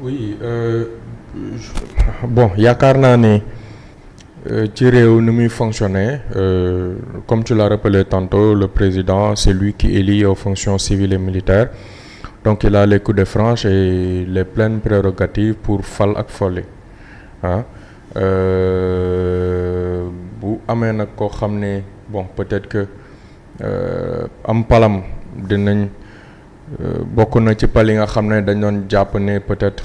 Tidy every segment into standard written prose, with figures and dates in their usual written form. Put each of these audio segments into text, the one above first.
oui bon yaakaar naa ne ci réew ni muy fonctionner comme tu l'as rappelé tantôt le président c'est lui qui élit aux fonctions civiles et militaires donc il a les coups de franche et les pleines prérogatives pour fal ak folli ah bu amee nag koo xam ne bon peut-être que am palam dinañ bokk na ci pal yi nga xam ne dañ doon jàpp ne peut-être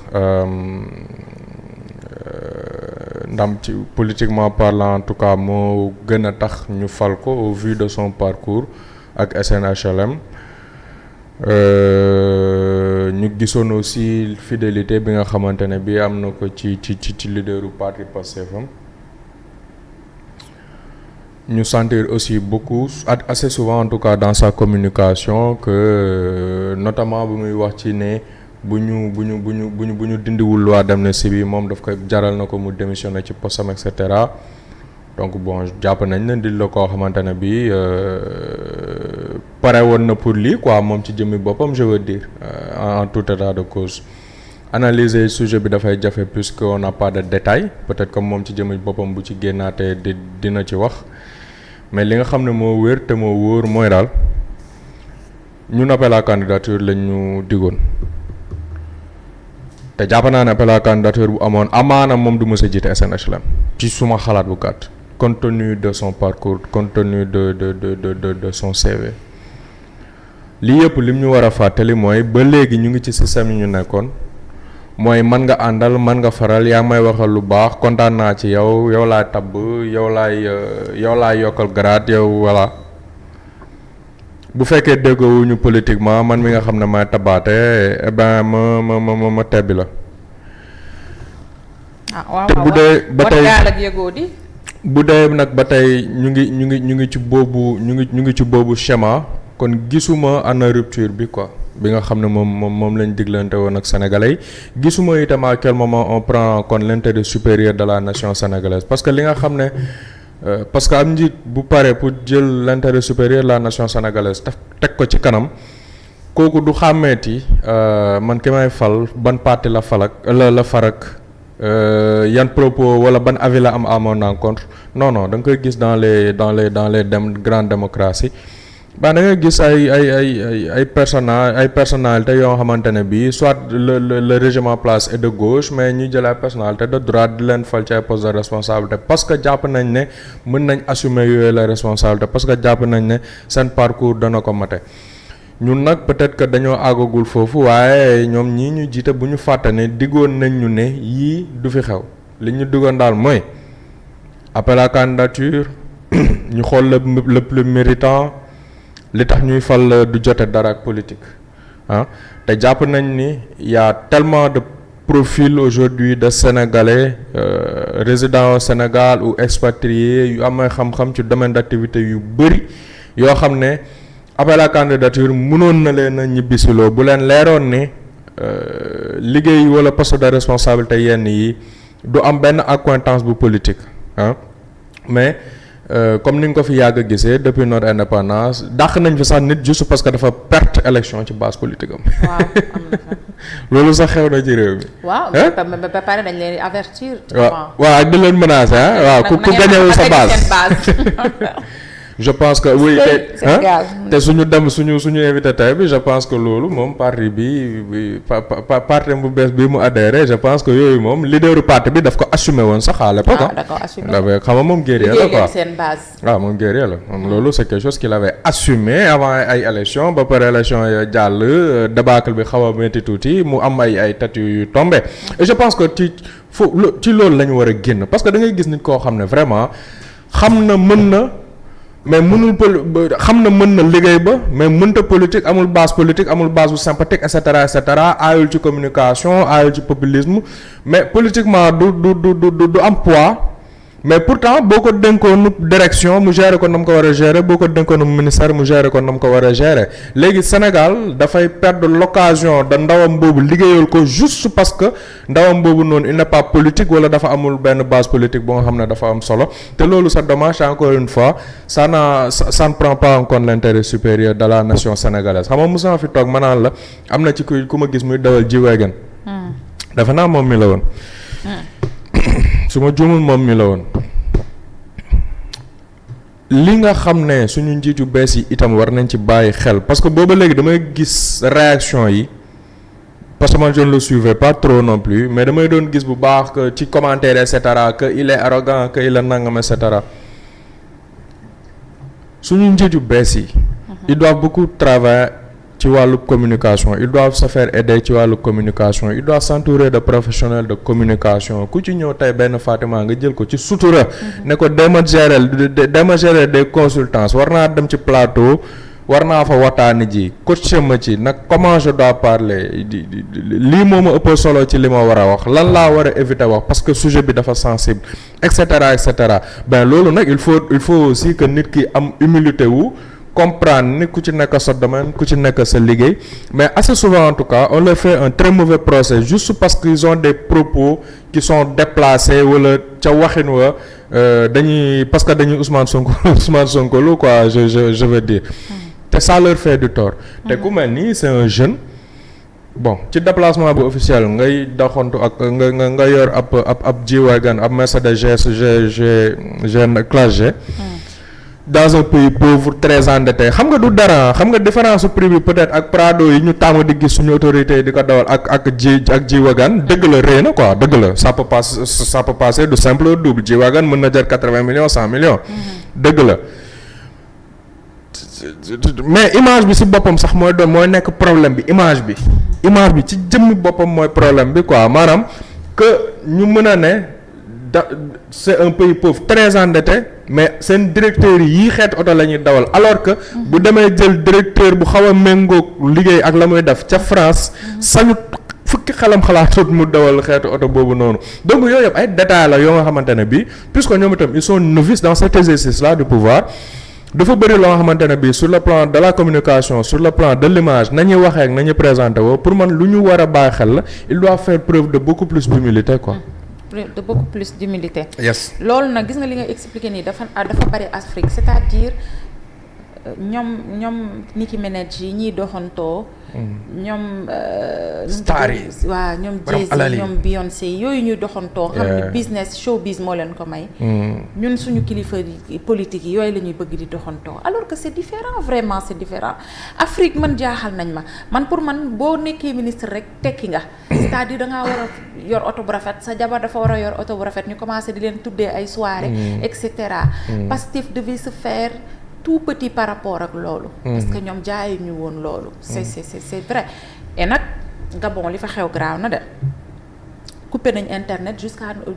ndam ci politiquement parlant en tout cas moo gën a tax ñu fal ko au vu de son parcours ak SNHLM ñu gisoon aussi fidélité bi nga xamante ne bi am na ko ci leaderu parti Pastef am ñu sentir aussi beaucoup assez souvent en tout cas dans sa communication que notamment bu muy wax ci ne bu ñu dindiwul loi d'amnistie bi moom daf ko jaral na ko mu démissionner ci postam et cetera donc bon jàpp nañ ne di la koo xamante ne bi pare woon na pour lii quoi moom ci jëmmi boppam je veux dire en tout état de cause analyser sujet bi dafay jafe puisque on n'a pas de détails peut-être comme moom ci jëmmi boppam bu ci génnaatee dina ci wax mais li nga xam ne moo wér te moo wóor mooy daal ñun appel à candidature lañ ñu digoon te jàpp naa ne appel à candidature bu amoon amaana moom du mës a jiite SNHLM ci suma xalaat bu gàtt compte tenu de son parcours compte tenu de son CV lii yëpp lim ñu war a fàttali mooy ba léegi ñu ngi ci système yi ñu nekkoon mooy man nga àndal man nga faral yaa may waxal lu baax kontaan naa ci yow laay tabb yow laay yokkal grade yow voilà bu fekkee déggoowuñu politiquement man mi nga xam ne may tabaate eh ben ma tebbi la. te bu dee ba tey di bu dee nag ba tey ñu ngi ci boobu schéma kon gisuma ana rupture bi quoi bi nga xam ne moom lañ diglante woon ak sénégalais gisuma itam à quel moment on prend en compte l'intérêt supérieur de la nation sénégalaise parce que li nga xam ne parce que am njiit bu pare pour jël l'intérêt supérieur de la nation sénégalaise teg ko ci kanam kooku du xàmmeeti man ki may fal ban parti la farak yan propos wala ban avis la am à mon encontre non da nga koy gis dans les grandes démocraties da nga gis ay personnalité yoo xamante ne bii soit le régiment place est de gauche mais ñu jël ay personnalité de droite di leen fal ci ay poste de responsabilité parce que jàpp nañ ne mën nañ assumer yooyu la responsabilité parce que jàpp nañ ne seen parcours dana ko mate ñun nag peut-être que dañoo àggagul foofu waaye ñoom ñii ñu jiite bu ñu fàtte ne diggoon nañ ñu ne yii du fi xew li ñu diggoon daal mooy appel à candidature ñu xool le plus méritant li tax ñuy fal du jote dara ak politique te jàpp nañ ni y a tellement de profils aujourd'hui de Sénégalais résidents au Sénégal ou expatriés yu amee xam-xam ci domaine d'activité yu bëri yoo xam ne appel à candidature mënoon na leen a ñibbisiloo bu leen leeroon ni liggéey wala poste de responsabilité yenn yi du am benn accointance bu politique mais comme ni nga ko fi yàgg a gisee depuis notre indépendance dàq nañ fi sax nit juste parce que dafa perte élection ci base politique am. waaw am na fa. loolu sax xew na ci réew mi. waaw ba pare dañ leen di avertir. waaw ak di leen menacer waaw ku gañewul sa base. je pense que oui te suñu invité tey bi je pense que loolu moom parti bi parti bu bees bi mu adhéré je pense que yooyu moom leaderu parti bi daf ko assumé woon sax à l'époque da ko assumé xam nga moom guerrier la quoi seen base. waaw moom guerrier la moom loolu c'est quelque chose qu'il avait assumé avant ay élection ba pare élection ya jàll débâcle bi xaw a métti tuuti mu am ay têtes yu tombé et je pense que ci loolu la ñu war a génn parce que da ngay gis nit koo xam ne vraiment xam na mën na mais xam na mën na liggéey ba mais mënta politique amul base bu sympathique et cetera aayul ci communication aayul ci populisme mais politiquement du am poids mais pourtant boo ko dénkoon direction mu gérer ko na mu ko war a gérer boo ko dénkoon ministère mu gérer ko na mu ko war a gérer léegi Sénégal dafay perdre l'occasion de ndawam boobu liggéeyal ko juste parce que ndawam boobu noonu il n'est pas politique wala dafa amul benn base politique boo nga xam ne dafa am solo te loolu c'est dommage encore une fois ça ne prend pas en compte l'intérêt supérieur de la nation sénégalaise xam nga mos naa fi toog ma naan la am na ci ku ma gis muy dawal G-Wagon dafa naa moom mi la woon su ma juumul moom mi la woon li nga xam ne suñu njiit yu bees yi itam war nañ ci bàyyi xel parce que booba léegi damay gis réaction yi parce que man je ne le suivais pas trop non plus mais damay doon gis bu baax que ci commentaire et cetera que il est arrogant que il est nangam et cetera suñu njiit yu bees yi ils doivent beaucoup travailler ci wàllu communication ils doivent se faire aider ci wàllu communication ils doivent s'entourer de professionnels de communication ku ci ñëw tey benn Fatima nga jël ko ci sutura ne ko dama gérer des consultants war naa dem ci plateau war naa fa waxtaani ji coaché ma ci nag comment je dois parler lii moo ma ëpp solo ci li ma war a wax lan laa war a éviter wax parce que sujet bi dafa sensible et cetera ben loolu nag il faut aussi que nit ki am humilité wu comprendre ni ku ci nekk sa domaine ku ci nekk sa liggéey mais assez souvent en tout cas on leur fait un très mauvais procès juste parce qu'ils ont des propos qui sont déplacés wala ca waxin wa dañuy parce que dañuy Ousmane Sonko lu quoi je veux dire te ça leur fait du tort te ku mel nii c'est un jeune bon ci déplacement bi officiel ngay doxantu ak nga yor ab G-Wagon ab Mercedes G classe G dans un pays pauvre très endetté xam nga du dara xam nga différence prix bi peut-être ak Prado yi ñu tàmm di gis suñu autorité di ko dawal ak G-Wagon dëgg la rëy na quoi dëgg la ça peut passer du simple au double G-Wagon mën na jar 80 millions 100 millions dëgg la mais image bi ci boppam sax mooy nekk problème bi image bi ci jëmmi boppam mooy problème bi quoi maanaam que ñu mën a ne c'est un pays pauvre très endetté mais seen directeurs yi xeet oto la ñuy dawal alors que bu demee jël directeur bu xaw a méngoog liggéey ak la muy def ca France sañu fukki xelam xalaatut mu dawal xeetu oto boobu noonu donc yooyu yëpp ay détails la yoo nga xamante ne bii puisque ñoom itam ils sont novices dans cet exercice là du pouvoir dafa bëri loo nga xamante ne bii sur le plan de la communication sur le plan de l'image nañuy waxee ak nañuy présenté woo pour man lu ñu war a bàyyi xel la il doit faire preuve de beaucoup plus d'humilité quoi. de beaucoup plus d'humilité. Yes. loolu nag gis nga li nga expliqué nii dafa bari Afrique c'est-à-dire ñoom Nicki Minaj yi ñiy doxantoo. ñoom. star yi waaw ñoom Jay-Z ñoom Beyoncé yooyu ñuy doxantoo. xam ne business showbiz moo leen ko may. ñun suñu kilifa politique yi yooyu la ñuy bëgg di doxantoo alors que c'est différent vraiment c'est différent Afrique man jaaxal nañ man pour man boo nekkee ministre rek tekki nga. c'est-à-dire da ngaa war a yor oto bu rafet sa jabar dafa war a yor oto bu rafet ñu commencé di leen tuddee ay soirées. et cetera. Pastef devait se faire. tout petit par rapport ak loolu. parce que ñoom jaayu ñu woon loolu. c'est vrai et nag Gabon li fa xew graaw na de coupé nañ internet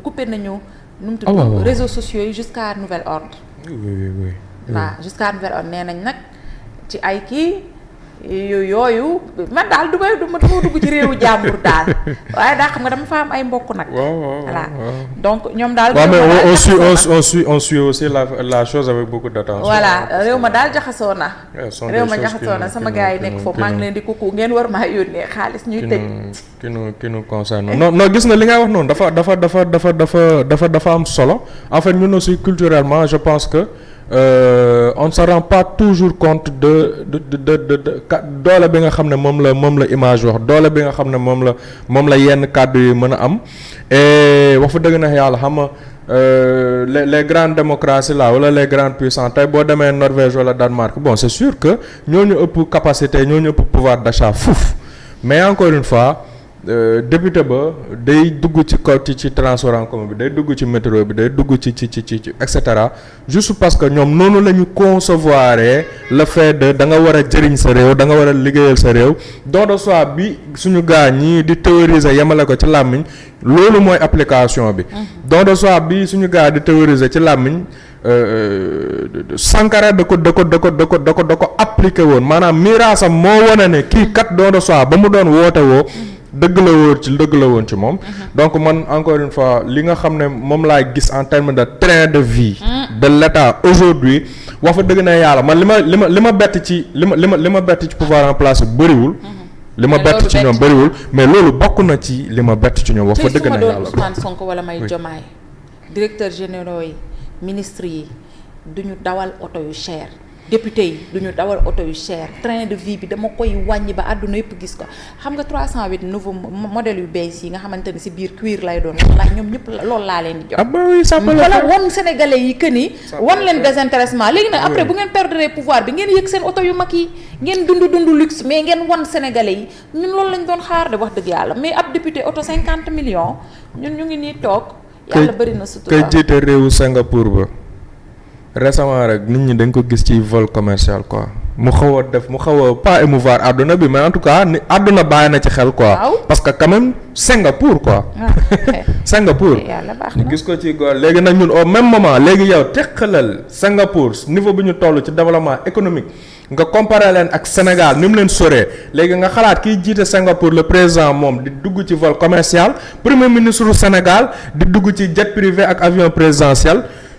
coupé nañu. nu mu tudd réseaux sociaux yi jusqu'à nouvel ordre. oui. waaw jusqu'à nouvel ordre nee nañ nag ci ay kii yooyu man daal du ma dugg ci réewu jàmbur daal waaye daa xam nga dama fa am ay mbokk nag. voilà donc ñoom daal. waaw mais on suit aussi la chose avec beaucoup d'attention. voilà réew ma daal jaxasoo na. sama gars yi nekk foofu maa ngi leen di kuku ngeen war maa yónnee xaalis ñuy tëj. qui nous concerne non gis nga li ngay wax noonu dafa am solo en fait ñun aussi culturellement je pense que. On ne se rend pas toujours compte de doole bi nga xam ne moom la image wax doole bi nga xam ne moom la yenn kàddu yi mën a am et wax fa dëgg na yàlla xam nga les grandes démocraties là wala les grandes puissances tey boo demee Norvège wala Danemark bon c'est sûr que ñooñu ëpp capacité ñooñu ëpp pouvoir d'achat fuuf mais encore une fois député ba day dugg ci kaw ci transport en commun bi day dugg ci métro bi day dugg ci et cetera juste parce que ñoom noonu la ñu concevoir le fait de da nga war a jëriñ sa réew da nga war a liggéeyal sa réew don de soi bi suñu gaa ñii di théoriser yemale ko ci làmmiñ loolu mooy application bi don de soi bi suñu gaa di théoriser ci làmmiñ Sankara da ko appliqué woon maanaam miraasam moo wane ne kii kat don de soi ba mu doon woote woo dëgg la woon ci moom donc man encore une fois li nga xam ne moom laay gis en termes de train de vie de l'État aujourd'hui wax fa dëgg na yàlla man li ma bett ci pouvoir en place bëriwul li ma bett ci ñoom bëriwul mais loolu bokk na ci li ma bett ci ñoom wax fa dëgg na yàlla Ousmane Sonko wala may Diomaye directeur généraux yi ministres yi duñu dawal oto yu cher député yi du ñu dawal oto yu cher train de vie bi dama koy wàññi ba àdduna yëpp gis ko xam nga 308 nouveau modèle yu bees yi nga xamante ne si biir cuir lay doon wala ñoom ñëpp loolu laa leen di jox. ah bah oui ça peut le wala faire. won sénégalais yi que ni won leen désintéressement léegi nag après bu ngeen perdre pouvoir bi ngeen yëg seen oto yu mag yi ngeen dund luxe mais ngeen won sénégalais yi ñun loolu lañ doon xaar de wax dëgg yàlla mais ab député oto 50 millions ñun ñu ngi nii toog yàlla bëri na sutura kay jiite réewu Singapour ba récemment rek nit ñi dañ ko gis ci vol commercial quoi mu xaw a pas émouvoir àdduna bi mais en tout cas ni àdduna bàyyi na ci xel quoi. waaw parce que quand même Singapour quoi. Singapour yàlla baax na ñu gis ko ci góor léegi nag ñun au même moment léegi yow teqalal Singapour niveau bi ñu toll ci développement économique nga comparer leen ak Sénégal ni mu leen soree léegi nga xalaat kiy jiite Singapour le président moom di dugg ci vol commercial premier ministre du Sénégal di dugg ci jet privé ak avion présidentiel